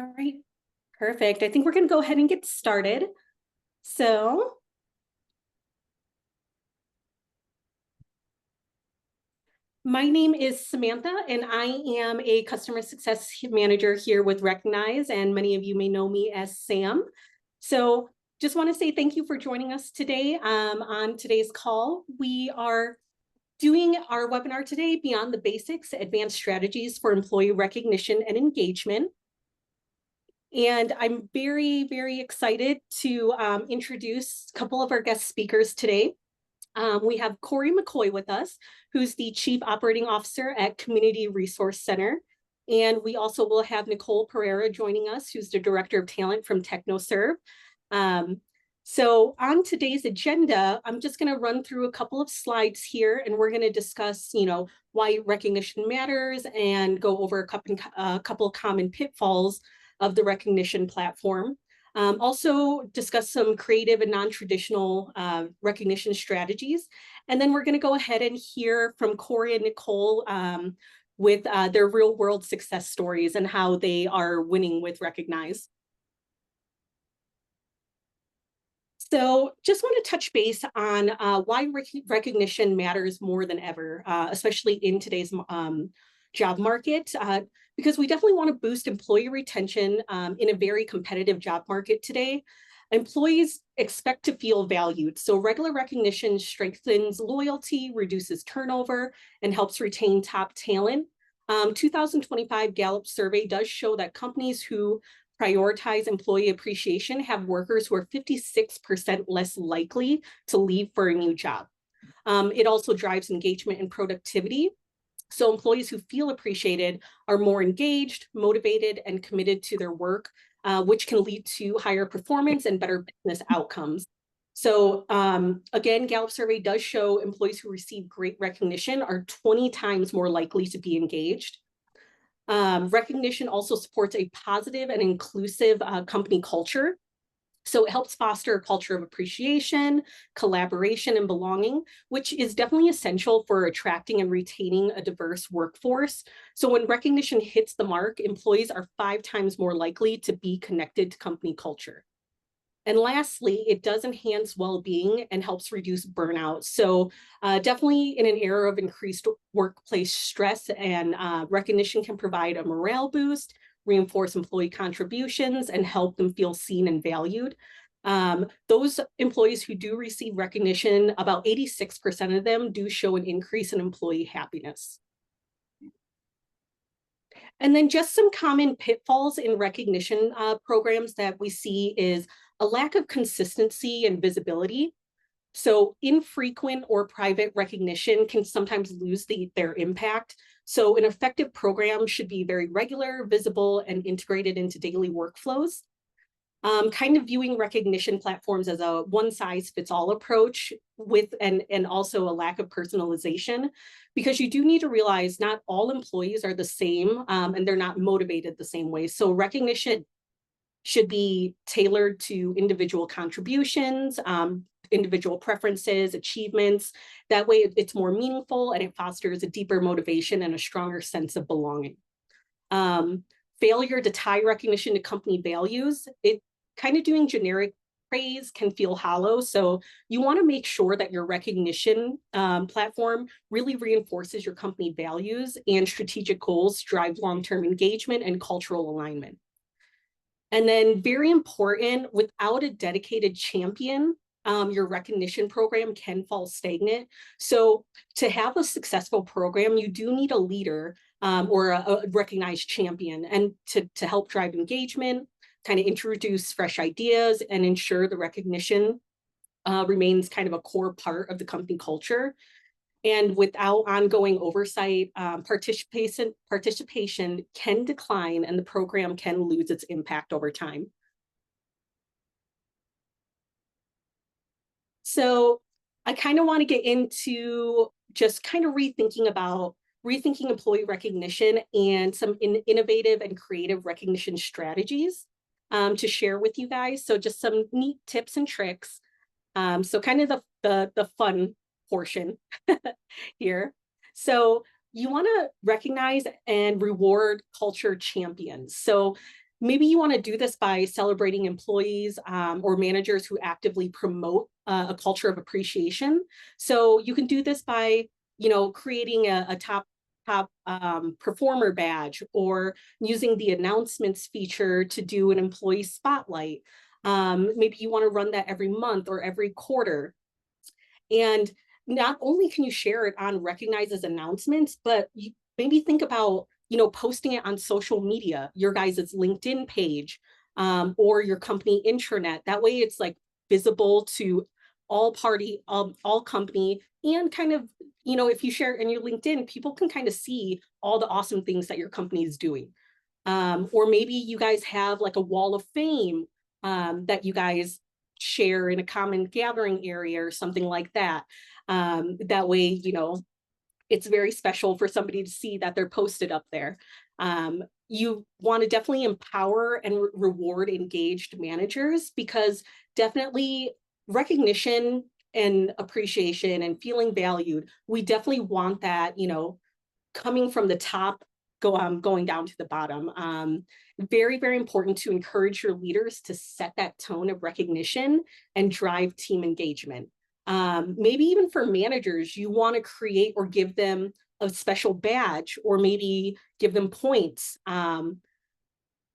All right, perfect. I think we're going to go ahead and get started. So, my name is Samantha, and I am a customer success manager here with Recognize, and many of you may know me as Sam. So, just want to say thank you for joining us today on today's call. We are doing our webinar today, Beyond the Basics, Advanced Strategies for Employee Recognition and Engagement. And I'm very, very excited to introduce a couple of our guest speakers today. We have Corrie McCoy with us, who's the Chief Operating Officer at Community Resource Center. And we also will have Nicole Pereira joining us, who's the Director of Talent from TechnoServe. So on today's agenda, I'm just going to run through a couple of slides here, and we're going to discuss, why recognition matters and go over a couple of common pitfalls of the recognition platform. Also discuss some creative and non-traditional recognition strategies. And then we're going to go ahead and hear from Corrie and Nicole with their real world success stories and how they are winning with Recognize. So just want to touch base on why recognition matters more than ever, especially in today's job market, because we definitely want to boost employee retention in a very competitive job market today. Employees expect to feel valued. So regular recognition strengthens loyalty, reduces turnover, and helps retain top talent. 2025 Gallup survey does show that companies who prioritize employee appreciation have workers who are 56% less likely to leave for a new job. It also drives engagement and productivity. So employees who feel appreciated are more engaged, motivated, and committed to their work, which can lead to higher performance and better business outcomes. So again, Gallup survey does show employees who receive great recognition are 20 times more likely to be engaged. Recognition also supports a positive and inclusive company culture. So it helps foster a culture of appreciation, collaboration, and belonging, which is definitely essential for attracting and retaining a diverse workforce. So when recognition hits the mark, employees are 5 times more likely to be connected to company culture. And lastly, it does enhance well-being and helps reduce burnout. So definitely in an era of increased workplace stress, and recognition can provide a morale boost, reinforce employee contributions, and help them feel seen and valued. Those employees who do receive recognition, about 86% of them do show an increase in employee happiness. And then just some common pitfalls in recognition programs that we see is a lack of consistency and visibility. So infrequent or private recognition can sometimes lose their impact. So an effective program should be very regular, visible, and integrated into daily workflows. Kind of viewing recognition platforms as a one-size-fits-all approach and also a lack of personalization, because you do need to realize not all employees are the same and they're not motivated the same way. So recognition should be tailored to individual contributions, individual preferences, achievements. That way it's more meaningful and it fosters a deeper motivation and a stronger sense of belonging. Failure to tie recognition to company values, it kind of doing generic praise can feel hollow. So you want to make sure that your recognition platform really reinforces your company values and strategic goals, drive long-term engagement and cultural alignment. And then very important, without a dedicated champion, your recognition program can fall stagnant. So to have a successful program, you do need a leader or a recognized champion, and to help drive engagement, kind of introduce fresh ideas and ensure the recognition remains kind of a core part of the company culture. And without ongoing oversight, participation can decline and the program can lose its impact over time. So I kind of want to get into just kind of rethinking employee recognition and some innovative and creative recognition strategies to share with you guys. So just some neat tips and tricks. So kind of the fun portion here. So you want to recognize and reward culture champions. So maybe you want to do this by celebrating employees or managers who actively promote a culture of appreciation. So you can do this by, creating a top performer badge, or using the announcements feature to do an employee spotlight. Maybe you want to run that every month or every quarter. And not only can you share it on Recognizes announcements, but you maybe think about, posting it on social media, your guys' LinkedIn page, or your company intranet. That way it's like visible to all company, and kind of, if you share it in your LinkedIn, people can kind of see all the awesome things that your company is doing. Or maybe you guys have like a wall of fame that you guys share in a common gathering area or something like that. That way, it's very special for somebody to see that they're posted up there. You want to definitely empower and reward engaged managers, because definitely recognition and appreciation and feeling valued, we definitely want that, coming from the top, going down to the bottom. Very, very important to encourage your leaders to set that tone of recognition and drive team engagement. Maybe even for managers, you want to create or give them a special badge, or maybe give them points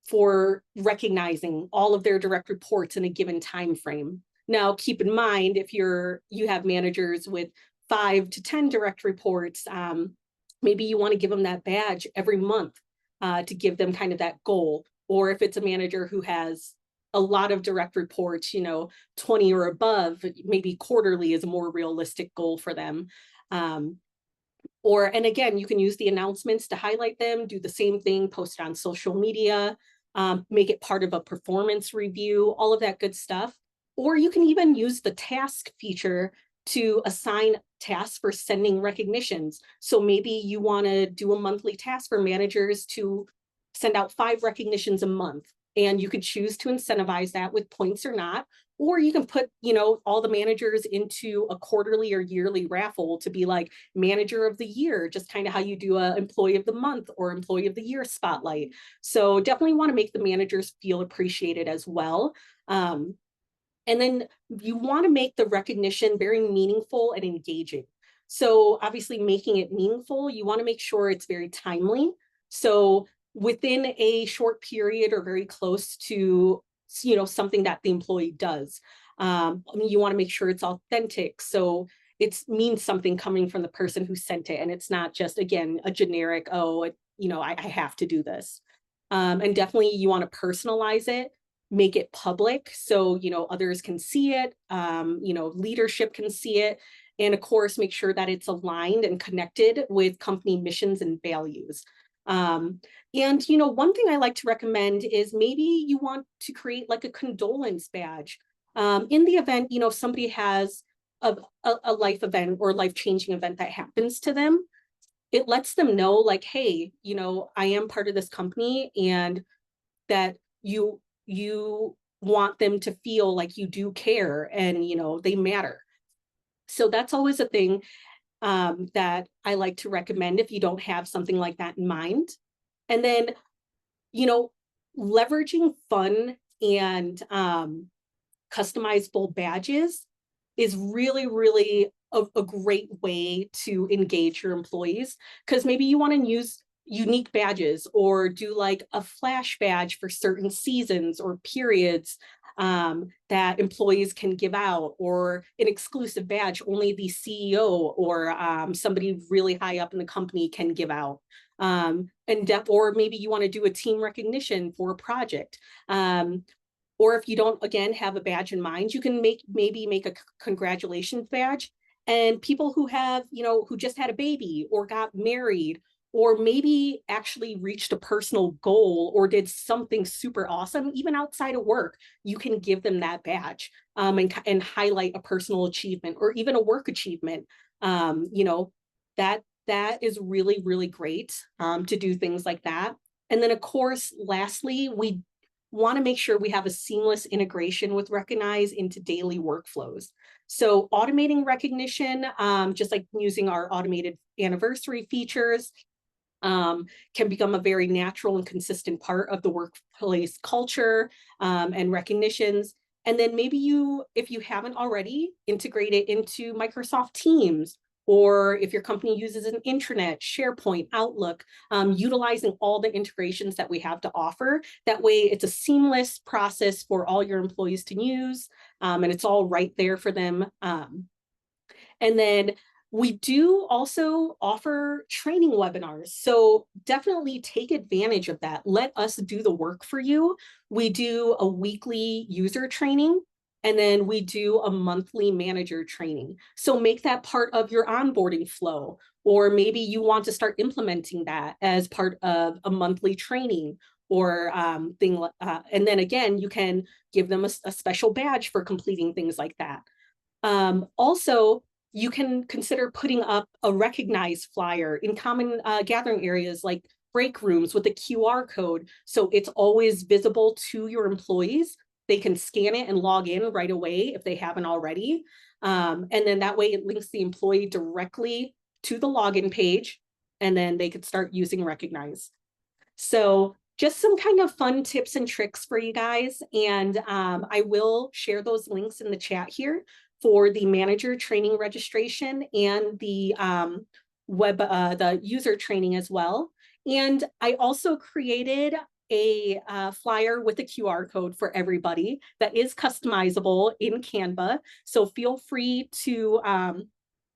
for recognizing all of their direct reports in a given time frame. Now, keep in mind, if you have managers with 5 to 10 direct reports, maybe you want to give them that badge every month to give them kind of that goal. Or if it's a manager who has a lot of direct reports, 20 or above, maybe quarterly is a more realistic goal for them. And again, you can use the announcements to highlight them, do the same thing, post it on social media, make it part of a performance review, all of that good stuff. Or you can even use the task feature to assign tasks for sending recognitions. So maybe you want to do a monthly task for managers to send out 5 recognitions a month, and you could choose to incentivize that with points or not. Or you can put, all the managers into a quarterly or yearly raffle to be like manager of the year, just kind of how you do a employee of the month or employee of the year spotlight. So definitely want to make the managers feel appreciated as well. And then you want to make the recognition very meaningful and engaging. So obviously making it meaningful, you want to make sure it's very timely. So within a short period or very close to, something that the employee does. You want to make sure it's authentic. So it means something coming from the person who sent it. And it's not just, again, a generic, I have to do this. And definitely you want to personalize it, make it public so others can see it, leadership can see it, and of course make sure that it's aligned and connected with company missions and values. And one thing I like to recommend is maybe you want to create like a condolence badge in the event somebody has a life event or life-changing event that happens to them. It lets them know like, hey, I am part of this company, and that you want them to feel like you do care and they matter. So that's always a thing that I like to recommend if you don't have something like that in mind. And then leveraging fun and customizable badges is really, really a great way to engage your employees, because maybe you want to use unique badges or do like a flash badge for certain seasons or periods that employees can give out, or an exclusive badge only the CEO or somebody really high up in the company can give out. Or maybe you want to do a team recognition for a project. Or if you don't, again, have a badge in mind, you can maybe make a congratulations badge. And people who have, who just had a baby or got married, or maybe actually reached a personal goal or did something super awesome, even outside of work, you can give them that badge and highlight a personal achievement or even a work achievement. That is really, really great to do things like that. And then, of course, lastly, we want to make sure we have a seamless integration with Recognize into daily workflows. So automating recognition, just like using our automated anniversary features, can become a very natural and consistent part of the workplace culture and recognitions. And then maybe you, if you haven't already, integrate it into Microsoft Teams, or if your company uses an intranet, SharePoint, Outlook, utilizing all the integrations that we have to offer. That way it's a seamless process for all your employees to use, and it's all right there for them. And then we do also offer training webinars. So definitely take advantage of that. Let us do the work for you. We do a weekly user training, and then we do a monthly manager training. So make that part of your onboarding flow, or maybe you want to start implementing that as part of a monthly training or thing. And then again, you can give them a special badge for completing things like that. Also, you can consider putting up a recognized flyer in common gathering areas like break rooms with a QR code. So it's always visible to your employees. They can scan it and log in right away if they haven't already. And then that way it links the employee directly to the login page, and then they could start using Recognize. So just some kind of fun tips and tricks for you guys. And I will share those links in the chat here for the manager training registration and the the user training as well. And I also created a flyer with a QR code for everybody that is customizable in Canva. So feel free to,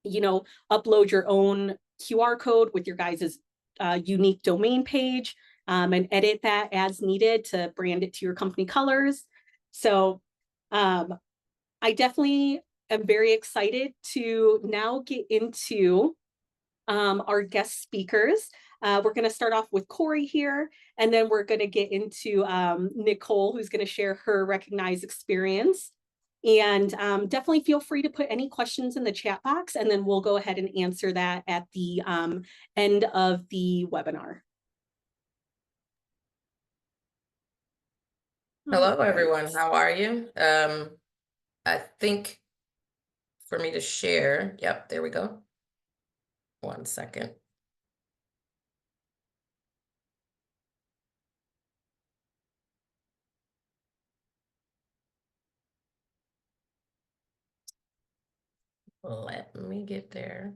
you know, upload your own QR code with your guys' unique domain page, and edit that as needed to brand it to your company colors. So I definitely am very excited to now get into our guest speakers. We're going to start off with Corrie here, and then we're going to get into Nicole, who's going to share her recognized experience. And definitely feel free to put any questions in the chat box, and then we'll go ahead and answer that at the end of the webinar. Hello, everyone. How are you? I think for me to share, yep, there we go. 1 second. Let me get there.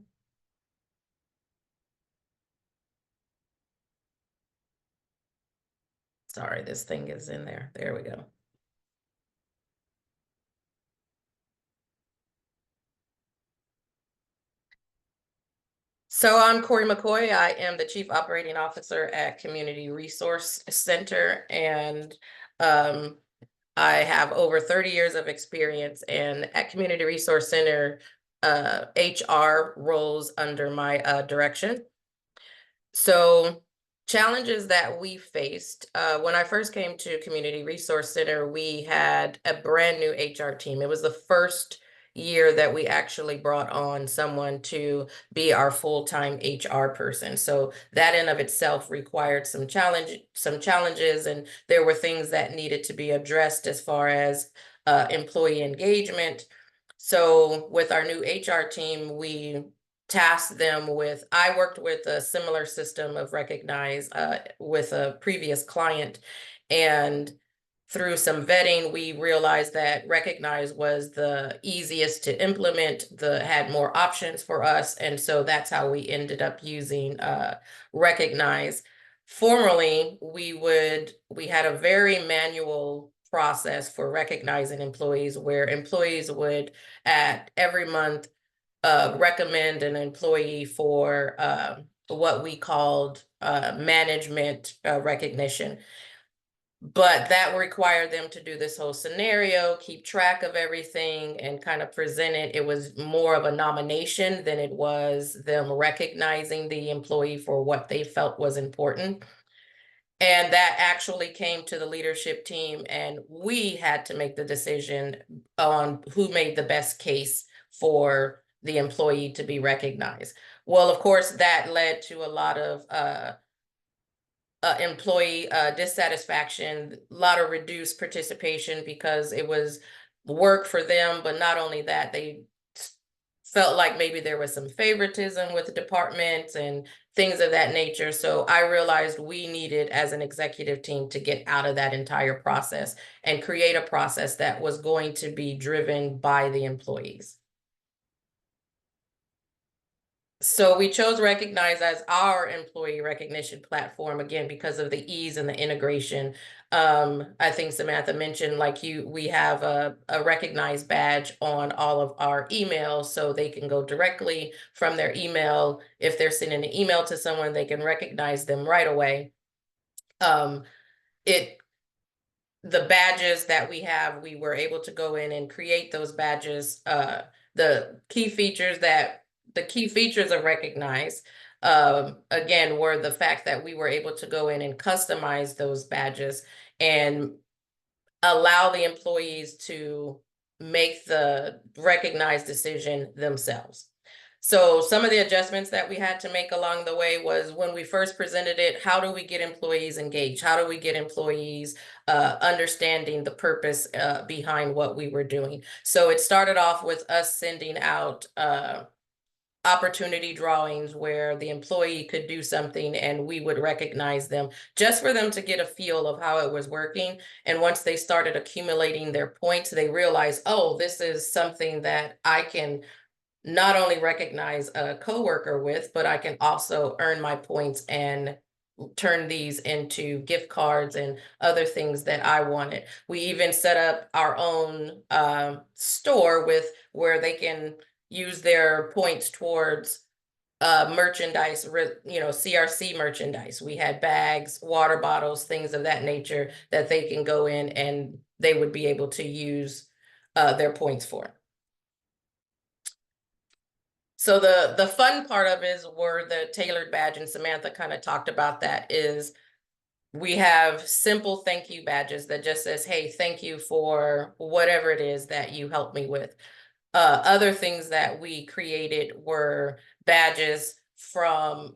Sorry, this thing is in there. There we go. So I'm Corrie McCoy. I am the Chief Operating Officer at Community Resource Center, and I have over 30 years of experience, and at Community Resource Center, HR roles under my direction. So challenges that we faced, when I first came to Community Resource Center, we had a brand new HR team. It was the first year that we actually brought on someone to be our full-time HR person. So that in of itself required some challenges, and there were things that needed to be addressed as far as employee engagement. So with our new HR team, we tasked them with, I worked with a similar system of Recognize with a previous client, and through some vetting, we realized that Recognize was the easiest to implement, had more options for us, and so that's how we ended up using Recognize. Formerly, we had a very manual process for recognizing employees, where employees would at every month recommend an employee for what we called management recognition. But that required them to do this whole scenario, keep track of everything, and kind of present it. It was more of a nomination than it was them recognizing the employee for what they felt was important. And that actually came to the leadership team, and we had to make the decision on who made the best case for the employee to be recognized. Well, of course, that led to a lot of employee dissatisfaction, a lot of reduced participation, because it was work for them. But not only that, they felt like maybe there was some favoritism with the departments and things of that nature. So I realized we needed, as an executive team, to get out of that entire process and create a process that was going to be driven by the employees. So we chose Recognize as our employee recognition platform, again, because of the ease and the integration. I think Samantha mentioned, like, we have a Recognize badge on all of our emails, so they can go directly from their email. If they're sending an email to someone, they can recognize them right away. It the badges that we have, we were able to go in and create those badges. The key features of Recognize, again, were the fact that we were able to go in and customize those badges and allow the employees to make the recognized decision themselves. So some of the adjustments that we had to make along the way was, when we first presented it, how do we get employees engaged? How do we get employees understanding the purpose behind what we were doing? So it started off with us sending out opportunity drawings where the employee could do something and we would recognize them, just for them to get a feel of how it was working. And once they started accumulating their points, they realized, oh, this is something that I can not only recognize a coworker with, but I can also earn my points and turn these into gift cards and other things that I wanted. We even set up our own store where they can use their points towards merchandise, CRC merchandise. We had bags, water bottles, things of that nature that they can go in and they would be able to use their points for. So the fun part of it were the tailored badge, and Samantha kind of talked about that. Is we have simple thank you badges that just says, hey, thank you for whatever it is that you helped me with. Other things that we created were badges from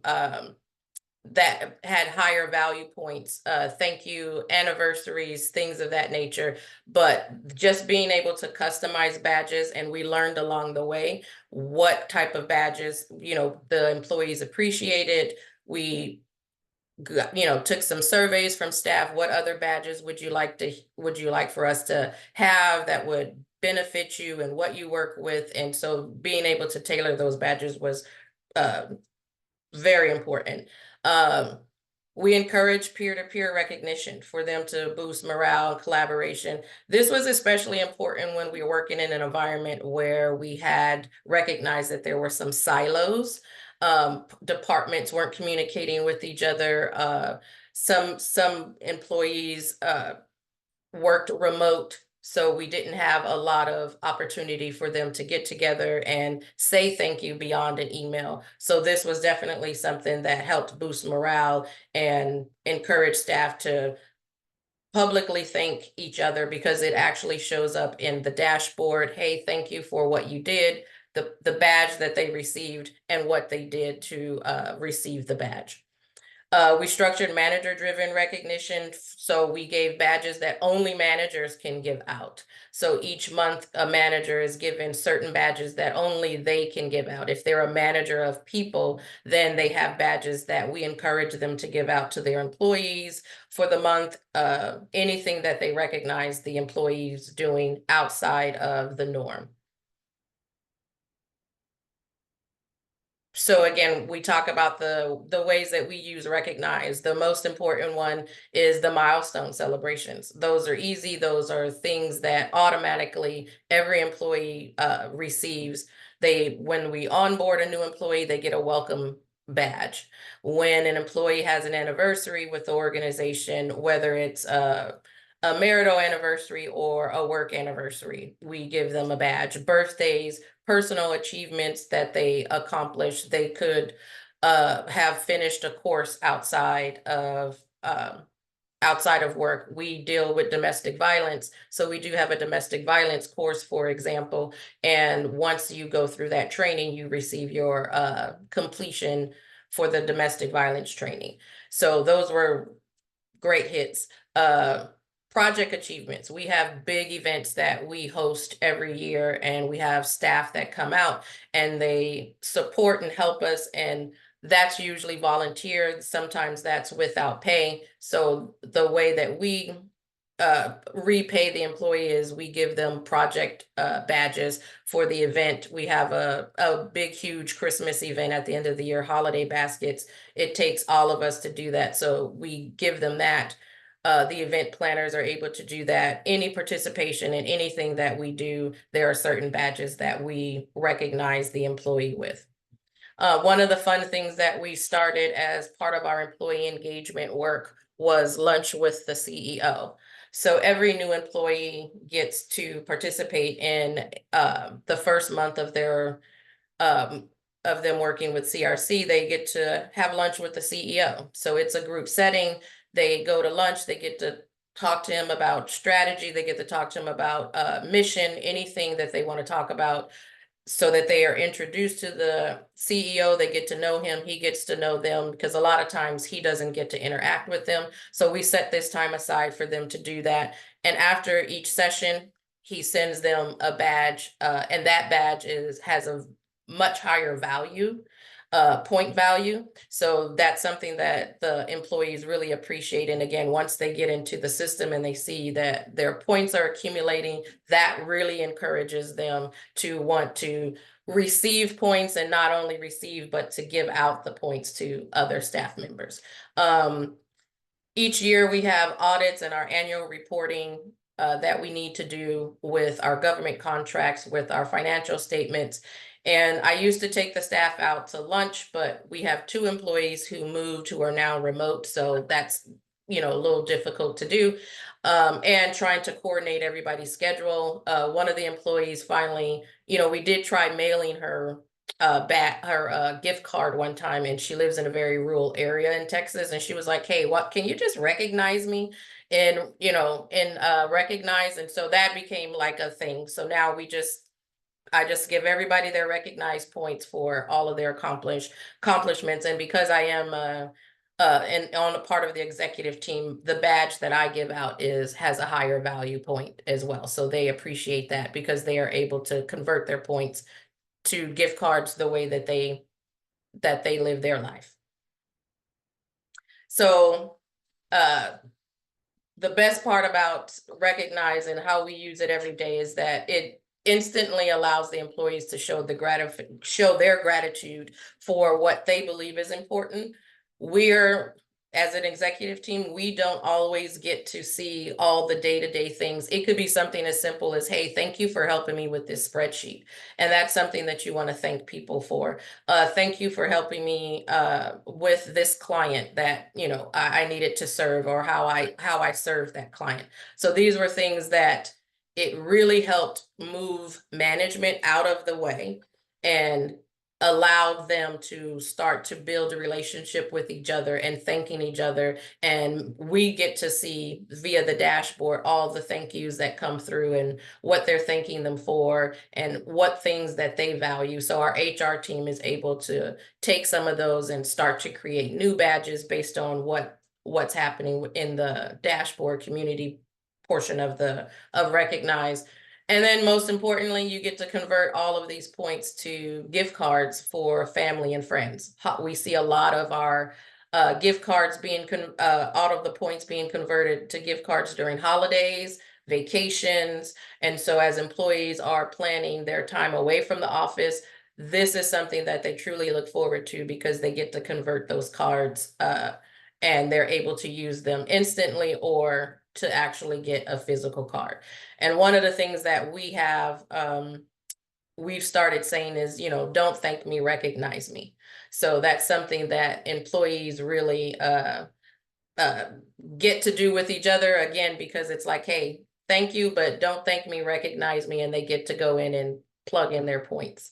that had higher value points, thank you anniversaries, things of that nature. But just being able to customize badges, and we learned along the way what type of badges, the employees appreciated. We took some surveys from staff. What other badges would you like for us to have that would benefit you and what you work with? And so being able to tailor those badges was very important. We encourage peer-to-peer recognition for them to boost morale and collaboration. This was especially important when we were working in an environment where we had recognized that there were some silos. Departments weren't communicating with each other. Some employees worked remote, so we didn't have a lot of opportunity for them to get together and say thank you beyond an email. So this was definitely something that helped boost morale and encourage staff to publicly thank each other, because it actually shows up in the dashboard. Hey, thank you for what you did, the badge that they received, and what they did to receive the badge. We structured manager-driven recognition, so we gave badges that only managers can give out. So each month, a manager is given certain badges that only they can give out. If they're a manager of people, then they have badges that we encourage them to give out to their employees for the month. Anything that they recognize the employees doing outside of the norm. So again, we talk about the ways that we use Recognize. The most important one is the milestone celebrations. Those are easy. Those are things that automatically every employee receives. When we onboard a new employee, they get a welcome badge. When an employee has an anniversary with the organization, whether it's a marital anniversary or a work anniversary, we give them a badge. Birthdays, personal achievements that they accomplished. They could have finished a course outside of work. We deal with domestic violence, so we do have a domestic violence course, for example. And once you go through that training, you receive your completion for the domestic violence training. So those were great hits. Project achievements. We have big events that we host every year, and we have staff that come out and they support and help us and That's usually volunteer. Sometimes that's without pay. So the way that we repay the employee is we give them project badges for the event. We have a big, huge Christmas event at the end of the year, holiday baskets. It takes all of us to do that. So we give them that. The event planners are able to do that. Any participation in anything that we do, there are certain badges that we recognize the employee with. One of the fun things that we started as part of our employee engagement work was lunch with the CEO. So every new employee gets to participate in the first month um, of them working with CRC. They get to have lunch with the CEO. So it's a group setting. They go to lunch. They get to talk to him about strategy. They get to talk to him about mission, anything that they want to talk about, so that they are introduced to the CEO, they get to know him, he gets to know them, because a lot of times he doesn't get to interact with them. So we set this time aside for them to do that. And after each session, he sends them a badge, and that badge has a much higher value, point value. So that's something that the employees really appreciate. And again, once they get into the system and they see that their points are accumulating, that really encourages them to want to receive points, and not only receive, but to give out the points to other staff members. Each year we have audits and our annual reporting that we need to do with our government contracts, with our financial statements. And I used to take the staff out to lunch, but we have 2 employees who moved, who are now remote. So that's, a little difficult to do. And trying to coordinate everybody's schedule. One of the employees finally, we did try mailing her gift card one time, and she lives in a very rural area in Texas, and she was like, hey, what, can you just recognize me and recognize? And so that became like a thing. So now I just give everybody their recognized points for all of their accomplishments. And because I am and on a part of the executive team, the badge that I give out has a higher value point as well. So they appreciate that, because they are able to convert their points to gift cards the way that they live their life. So the best part about Recognize and how we use it every day is that it instantly allows the employees to show their gratitude for what they believe is important. We're, as an executive team, we don't always get to see all the day-to-day things. It could be something as simple as, hey, thank you for helping me with this spreadsheet. And that's something that you want to thank people for. Thank you for helping me with this client that, I needed to serve, or how I served that client. So these were things that it really helped move management out of the way and allowed them to start to build a relationship with each other and thanking each other. And we get to see via the dashboard all the thank yous that come through, and what they're thanking them for, and what things that they value. So our HR team is able to take some of those and start to create new badges based on what's happening in the dashboard community portion of Recognize. And then most importantly, you get to convert all of these points to gift cards for family and friends. We see a lot of our gift cards being out of the points being converted to gift cards during holidays, vacations. And so as employees are planning their time away from the office, this is something that they truly look forward to, because they get to convert those cards and they're able to use them instantly, or to actually get a physical card. And one of the things that we've started saying is, don't thank me, recognize me. So that's something that employees really get to do with each other, again, because it's like, hey, thank you, but don't thank me, recognize me. And they get to go in and plug in their points.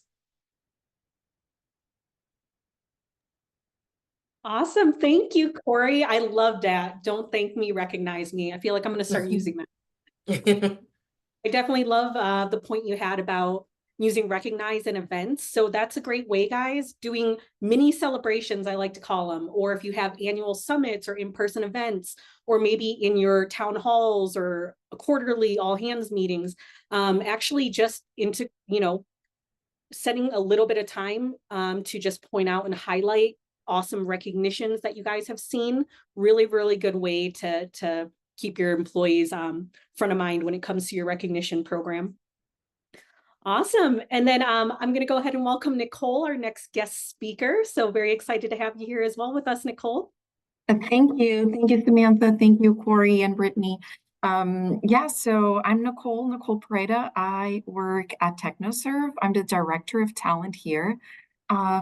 Awesome. Thank you, Corrie. I love that. Don't thank me, recognize me. I feel like I'm going to start using that. I definitely love the point you had about using Recognize in events. So that's a great way, guys, doing mini celebrations, I like to call them, or if you have annual summits or in-person events, or maybe in your town halls or quarterly all hands meetings, actually just setting a little bit of time to just point out and highlight awesome recognitions that you guys have seen. Really, really good way to keep your employees front of mind when it comes to your recognition program. Awesome. And then I'm going to go ahead and welcome Nicole, our next guest speaker. So very excited to have you here as well with us, Nicole. Thank you. Thank you, Samantha. Thank you, Corey and Brittany. Yeah, so I'm Nicole Pereira. I work at TechnoServe. I'm the Director of Talent here.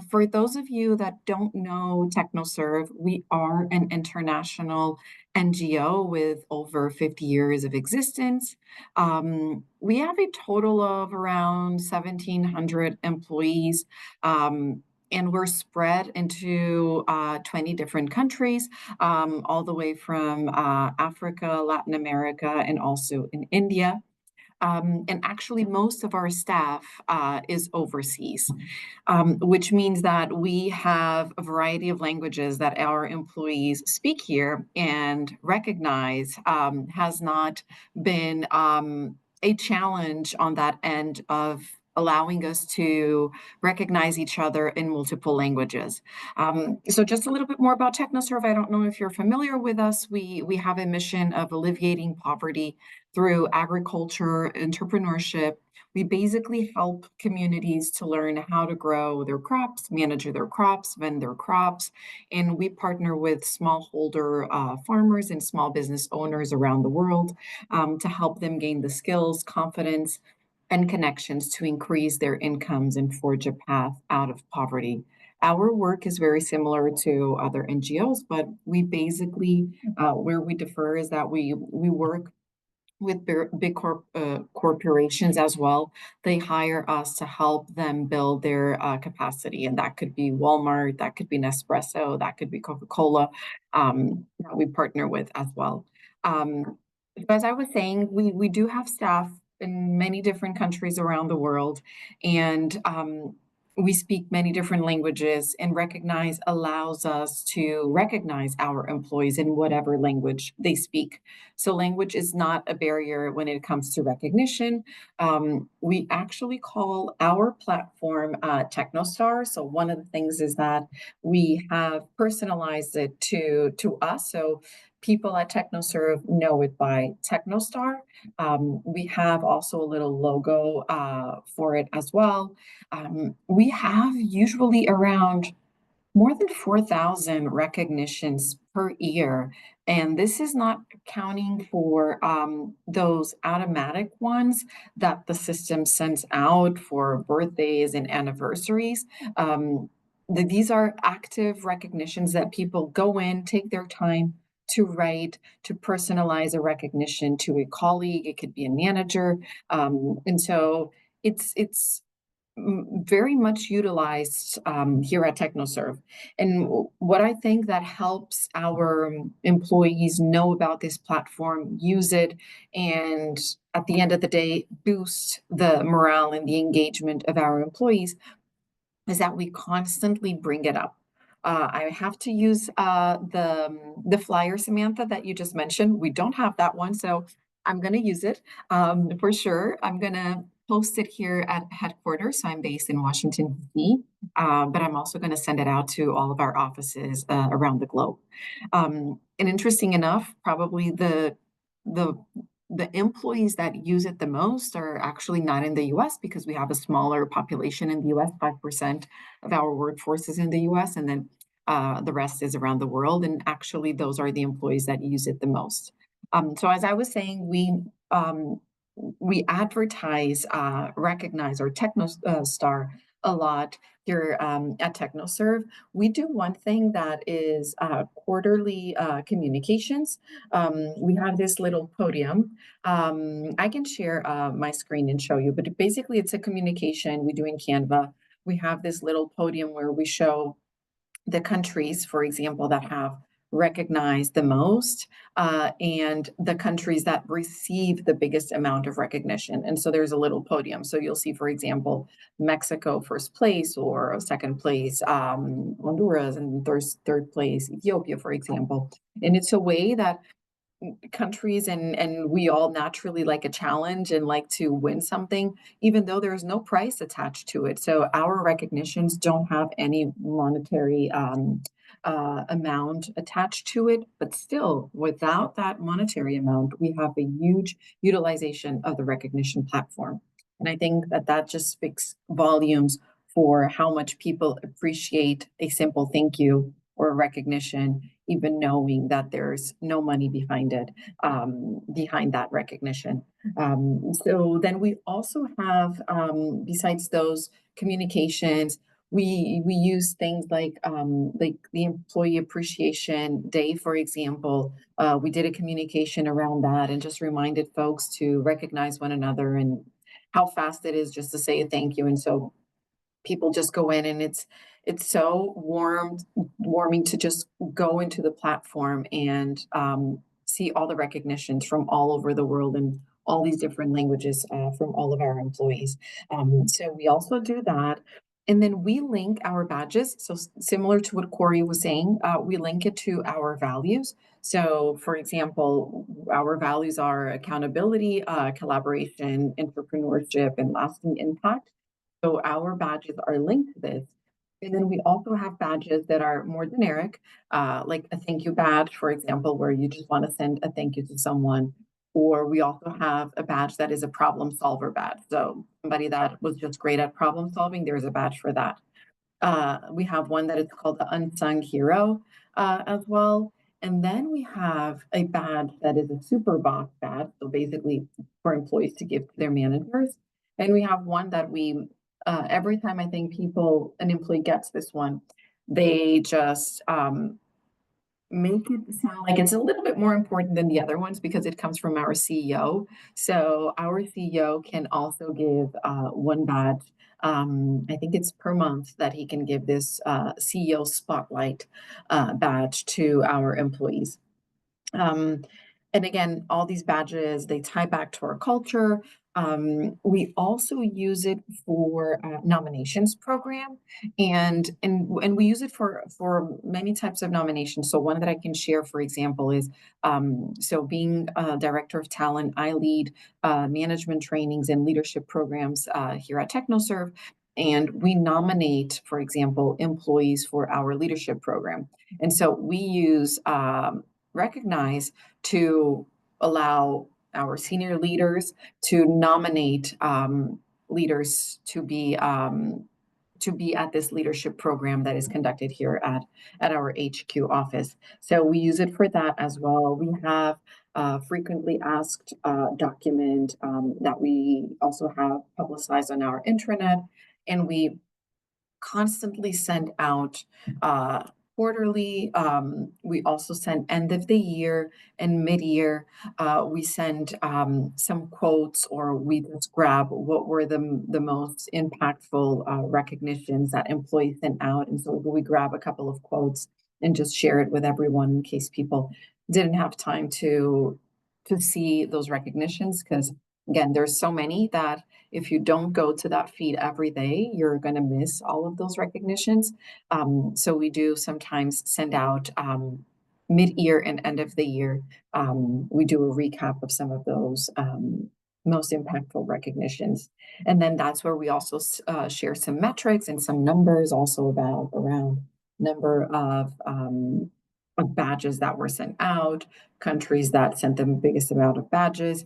For those of you that don't know TechnoServe, we are an international NGO with over 50 years of existence. We have a total of around 1,700 employees. And we're spread into 20 different countries, all the way from Africa, Latin America, and also in India. And actually, most of our staff is overseas, which means that we have a variety of languages that our employees speak here and recognize has not been a challenge on that end of allowing us to recognize each other in multiple languages. So just a little bit more about TechnoServe. I don't know if you're familiar with us. We have a mission of alleviating poverty through agriculture, entrepreneurship. We basically help communities to learn how to grow their crops, manage their crops, vend their crops, and we partner with smallholder farmers and small business owners around the world to help them gain the skills, confidence, and connections to increase their incomes and forge a path out of poverty. Our work is very similar to other NGOs, but we basically, where we differ is that we work with big corporations as well. They hire us to help them build their capacity, and that could be Walmart, that could be Nespresso, that could be Coca-Cola, that we partner with as well. As I was saying, we do have staff in many different countries around the world, and we speak many different languages, and Recognize allows us to recognize our employees in whatever language they speak. So language is not a barrier when it comes to recognition. We actually call our platform TechnoStar. So one of the things is that we have personalized it to us. So people at TechnoServe know it by TechnoStar. We have also a little logo for it as well. We have usually around more than 4,000 recognitions per year. And this is not accounting for those automatic ones that the system sends out for birthdays and anniversaries. These are active recognitions that people go in, take their time to write, to personalize a recognition to a colleague. It could be a manager. And so it's very much utilized here at TechnoServe. And what I think that helps our employees know about this platform, use it, and at the end of the day, boost the morale and the engagement of our employees is that we constantly bring it up. I have to use the flyer, Samantha, that you just mentioned. We don't have that one, so I'm going to use it for sure. I'm going to post it here at headquarters. So I'm based in Washington, D.C., but I'm also going to send it out to all of our offices around the globe. And interesting enough, probably the employees that use it the most are actually not in the US because we have a smaller population in the US. 5% of our workforce is in the US, and then the rest is around the world. And actually, those are the employees that use it the most. So as I was saying, we advertise, recognize our TechnoStar a lot here at TechnoServe. We do one thing that is quarterly communications. We have this little podium. I can share my screen and show you, but basically it's a communication we do in Canva. We have this little podium where we show the countries, for example, that have recognized the most and the countries that receive the biggest amount of recognition. And so there's a little podium. So you'll see, for example, Mexico first place, or second place, Honduras, and third place, Ethiopia, for example. And it's a way that countries and we all naturally like a challenge and like to win something, even though there's no price attached to it. So our recognitions don't have any monetary amount attached to it, but still, without that monetary amount, we have a huge utilization of the recognition platform. And I think that that just speaks volumes for how much people appreciate a simple thank you or a recognition, even knowing that there's no money behind it, behind that recognition. So then we also have, besides those communications, we use things like the Employee Appreciation Day, for example. We did a communication around that and just reminded folks to recognize one another and how fast it is just to say a thank you. And so people just go in, and it's so warming to just go into the platform and see all the recognitions from all over the world and all these different languages from all of our employees. So we also do that. And then we link our badges. So similar to what Corrie was saying, we link it to our values. So for example, our values are accountability, collaboration, entrepreneurship, and lasting impact. So our badges are linked to this. And then we also have badges that are more generic, like a thank you badge, for example, where you just want to send a thank you to someone. Or we also have a badge that is a problem solver badge. So somebody that was just great at problem solving, there's a badge for that. We have one that is called the Unsung Hero as well. And then we have a badge that is a super boss badge. So basically for employees to give to their managers. And we have one that we, every time I think an employee gets this one, they just make it sound like it's a little bit more important than the other ones because it comes from our CEO. So our CEO can also give one badge. I think it's per month that he can give this CEO Spotlight badge to our employees. And again, all these badges, they tie back to our culture. We also use it for nominations program, and we use it for many types of nominations. So one that I can share, for example, is so being a director of talent, I lead management trainings and leadership programs here at TechnoServe. And we nominate, for example, employees for our leadership program. And so we use Recognize to allow our senior leaders to nominate leaders to be at this leadership program that is conducted here at our HQ office. So we use it for that as well. We have frequently asked document that we also have publicized on our intranet, and we constantly send out quarterly. We also send end of the year and mid-year. We send some quotes, or we just grab what were the most impactful recognitions that employees sent out. And so we grab a couple of quotes and just share it with everyone in case people didn't have time to see those recognitions, because again, there's so many that if you don't go to that feed every day, you're going to miss all of those recognitions. So we do sometimes send out mid-year and end of the year. We do a recap of some of those most impactful recognitions. And then that's where we also share some metrics and some numbers also about around number of badges that were sent out, countries that sent the biggest amount of badges,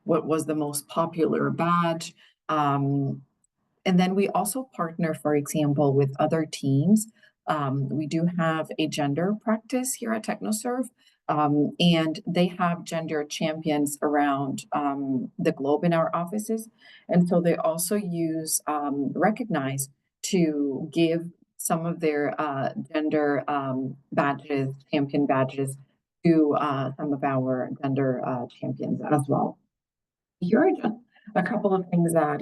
what was the most popular badge. And then we also partner, for example, with other teams. We do have a gender practice here at TechnoServe, and they have gender champions around the globe in our offices. And so they also use Recognize to give some of their gender badges, champion badges, to some of our gender champions as well. Here are just a couple of things that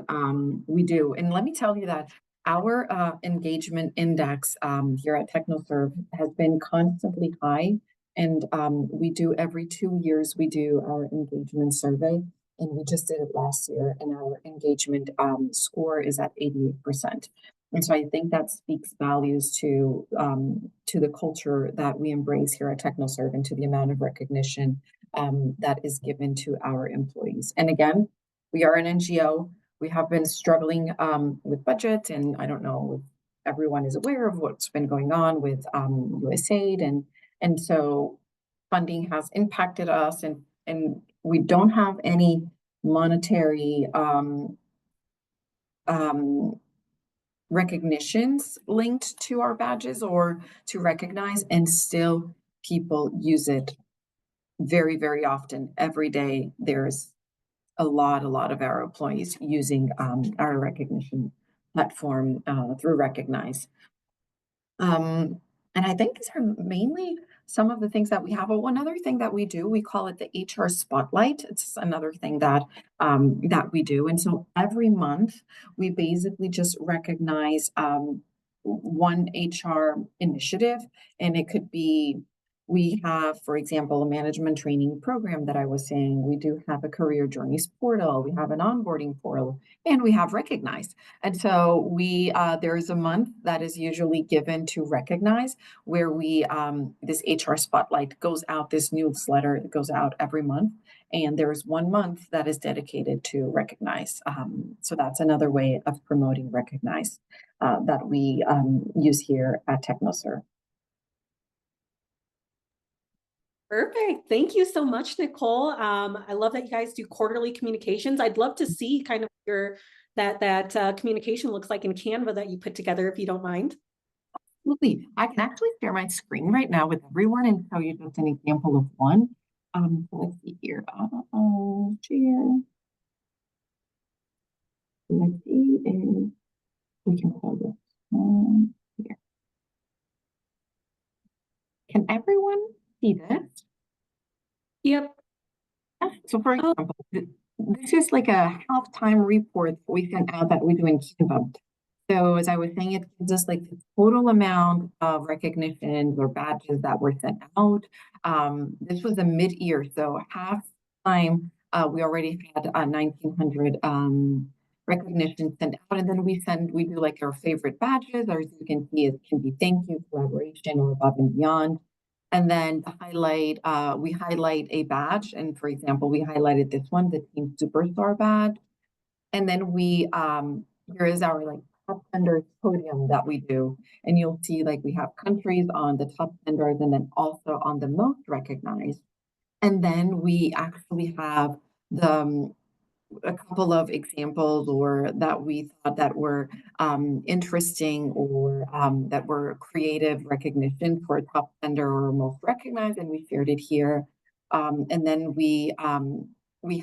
we do. And let me tell you that our engagement index here at TechnoServe has been constantly high. And we do every 2 years, we do our engagement survey. And we just did it last year, and our engagement score is at 88%. And so I think that speaks values to the culture that we embrace here at TechnoServe and to the amount of recognition that is given to our employees. And again, we are an NGO. We have been struggling with budget, and I don't know, with everyone is aware of what's been going on with USAID, and so funding has impacted us, and we don't have any monetary recognitions linked to our badges or to recognize, and still people use it very, very often. Every day, there's a lot of our employees using our recognition platform through Recognize. And I think these are mainly some of the things that we have. But one other thing that we do, we call it the HR Spotlight. It's another thing that that we do. And so every month, we basically just recognize one HR initiative, and it could be, we have, for example, a management training program that I was saying. We do have a career journeys portal. We have an onboarding portal, and we have Recognize. And so we there is a month that is usually given to Recognize, where we this HR Spotlight goes out, this newsletter that goes out every month, and there's 1 month that is dedicated to Recognize. So that's another way of promoting Recognize that we use here at TechnoServe. Perfect. Thank you so much, Nicole. I love that you guys do quarterly communications. I'd love to see kind of your that communication looks like in Canva that you put together, if you don't mind. Absolutely. I can actually share my screen right now with everyone and show you just an example of one. Let's see here. Share. Let's see if we can hold it here. Can everyone see this? Yep. So for example, this is like a halftime report that we sent out that we do in Canva. So as I was saying, it gives us like the total amount of recognitions or badges that were sent out. This was a mid-year, so half time we already had 1,900 recognitions sent out, and then we do like our favorite badges, or as you can see, it can be thank you, collaboration, or above and beyond. And then to highlight, we highlight a badge, and for example, we highlighted this one, the Team Superstar badge. And then we here is our like top vendors podium that we do, and you'll see like we have countries on the top vendors, and then also on the most recognized. And then we actually have the a couple of examples or that we thought that were interesting, or that were creative recognition for a top vendor or most recognized, and we shared it here. And then we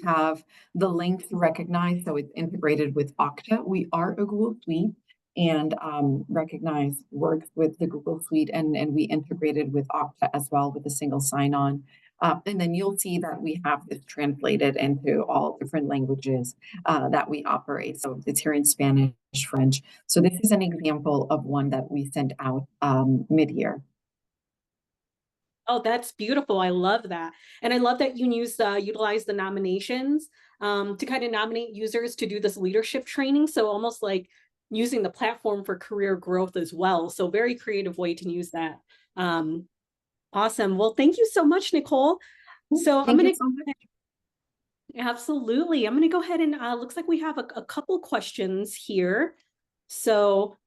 have the link to Recognize, so it's integrated with Okta. We are a Google Suite, and Recognize works with the Google Suite, and we integrated with Okta as well with a single sign-on. And then you'll see that we have this translated into all different languages that we operate. So it's here in Spanish, French. So this is an example of one that we sent out mid-year. Oh, that's beautiful. I love that. And I love that you utilize the nominations to kind of nominate users to do this leadership training. So almost like using the platform for career growth as well. So very creative way to use that. Awesome. Well, thank you so much, Nicole. So I'm going to absolutely. I'm going to go ahead and looks like we have a couple questions here. So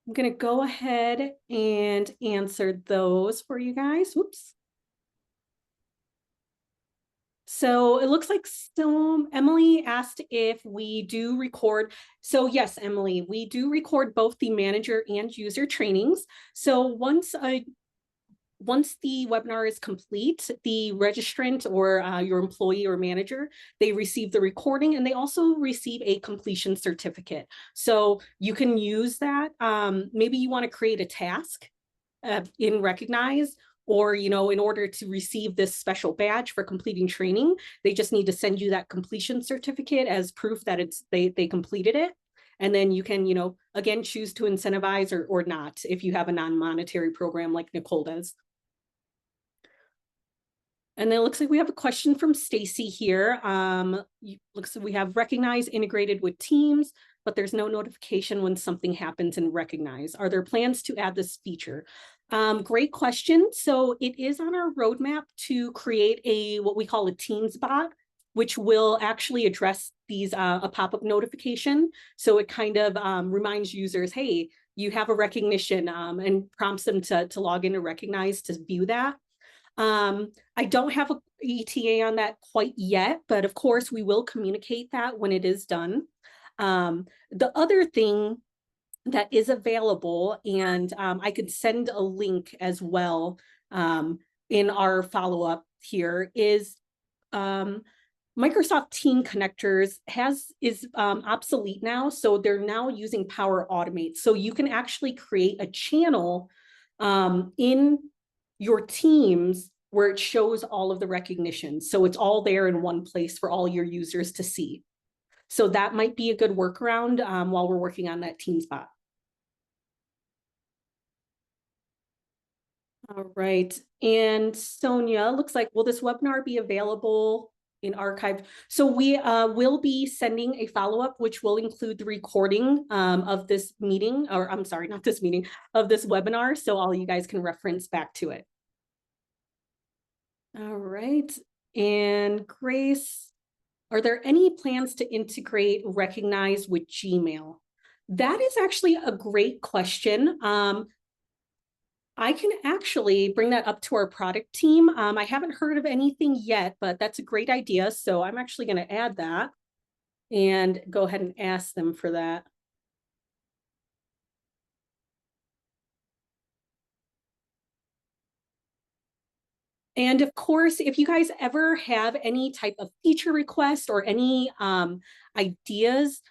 I'm going to go ahead and answer those for you guys. Whoops. So it looks like Emily asked if we do record. So yes, Emily, we do record both the manager and user trainings. So once the webinar is complete, the registrant or your employee or manager, they receive the recording, and they also receive a completion certificate. So you can use that. Maybe you want to create a task in Recognize, or, in order to receive this special badge for completing training, they just need to send you that completion certificate as proof that they completed it. And then you can, again, choose to incentivize or not if you have a non-monetary program like Nicole does. And then it looks like we have a question from Stacy here. Looks like we have Recognize integrated with Teams, but there's no notification when something happens in Recognize. Are there plans to add this feature? Great question. So it is on our roadmap to create what we call a Teams bot, which will actually address these a pop-up notification. So it kind of reminds users, hey, you have a recognition and prompts them to log in to recognize to view that. I don't have a ETA on that quite yet, but of course we will communicate that when it is done. The other thing that is available, and I could send a link as well in our follow-up here, is Microsoft Team Connectors is obsolete now, so they're now using Power Automate. So you can actually create a channel in your Teams where it shows all of the recognition. So it's all there in one place for all your users to see. So that might be a good workaround while we're working on that team spot. All right, and Sonia, looks like, will this webinar be available in archive? So we will be sending a follow-up, which will include the recording of this meeting, or I'm sorry, not this meeting, of this webinar, so all you guys can reference back to it. All right, and Grace, are there any plans to integrate Recognize with Gmail? That is actually a great question. I can actually bring that up to our product team. I haven't heard of anything yet, but that's a great idea. So I'm actually going to add that and go ahead and ask them for that. And of course, if you guys ever have any type of feature request or any ideas,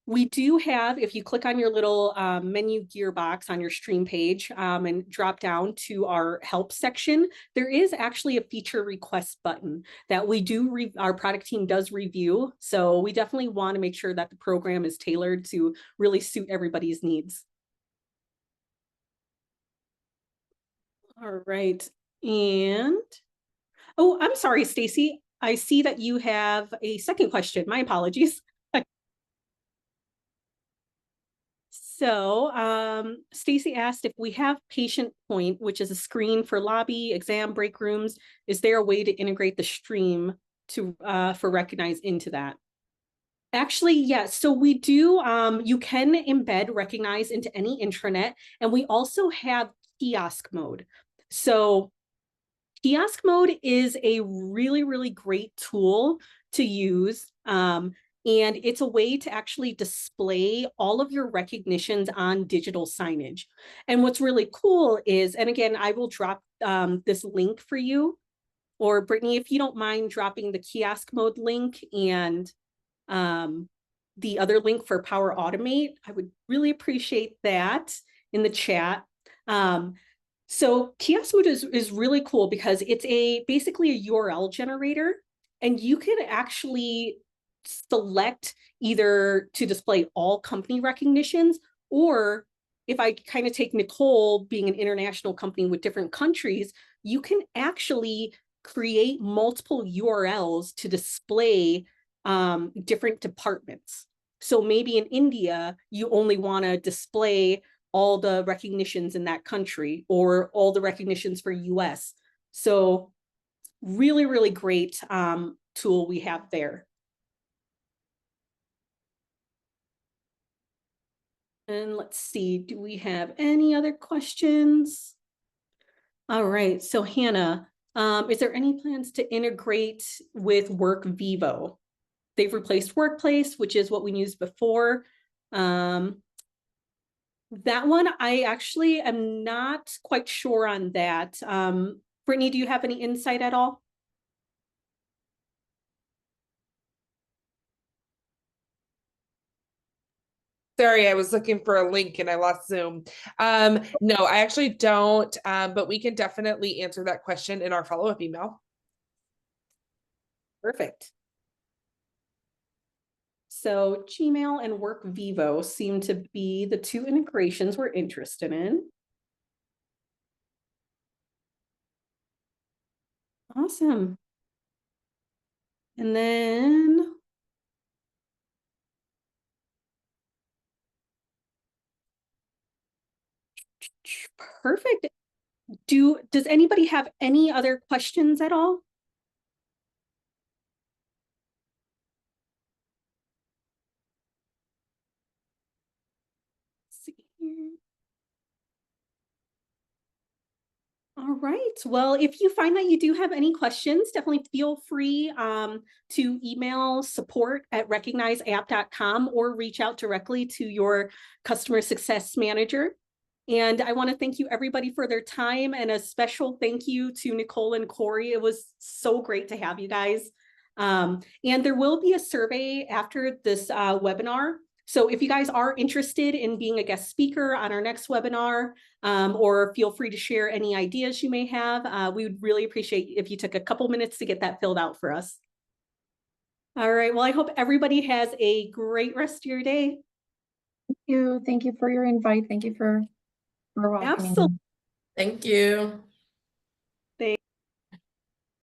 we do have, if you click on your little menu gearbox on your stream page and drop down to our help section, there is actually a feature request button that we do, our product team does review. So we definitely want to make sure that the program is tailored to really suit everybody's needs. All right. And, oh, I'm sorry, Stacy. I see that you have a second question. My apologies. So Stacy asked if we have Patient Point, which is a screen for lobby, exam, break rooms, is there a way to integrate the stream to for Recognize into that? Actually, yes. So we do, you can embed Recognize into any intranet, and we also have kiosk mode. So kiosk mode is a really, really great tool to use. And it's a way to actually display all of your recognitions on digital signage. And what's really cool is, and again, I will drop this link for you, or Brittany, if you don't mind dropping the kiosk mode link and the other link for Power Automate, I would really appreciate that in the chat. So kiosk mode is really cool because it's basically a URL generator, and you can actually select either to display all company recognitions, or if I kind of take Nicole being an international company with different countries, you can actually create multiple URLs to display different departments. So maybe in India, you only want to display all the recognitions in that country or all the recognitions for US. So really, really great tool we have there. And let's see, do we have any other questions? All right, so Hannah, is there any plans to integrate with WorkVivo? They've replaced Workplace, which is what we used before. That one, I actually am not quite sure on that. Brittany, do you have any insight at all? Sorry, I was looking for a link and I lost Zoom. No, I actually don't, but we can definitely answer that question in our follow-up email. Perfect. So Gmail and WorkVivo seem to be the two integrations we're interested in. Awesome. And then perfect. Does anybody have any other questions at all? Let's see here. All right. Well, if you find that you do have any questions, definitely feel free to email support@recognizeapp.com or reach out directly to your customer success manager. And I want to thank you everybody for their time, and a special thank you to Nicole and Corrie. It was so great to have you guys. And there will be a survey after this webinar. So if you guys are interested in being a guest speaker on our next webinar, or feel free to share any ideas you may have, we would really appreciate if you took a couple minutes to get that filled out for us. All right. Well, I hope everybody has a great rest of your day. Thank you. Thank you for your invite. Thank you for welcoming me. Absolutely. Thank you.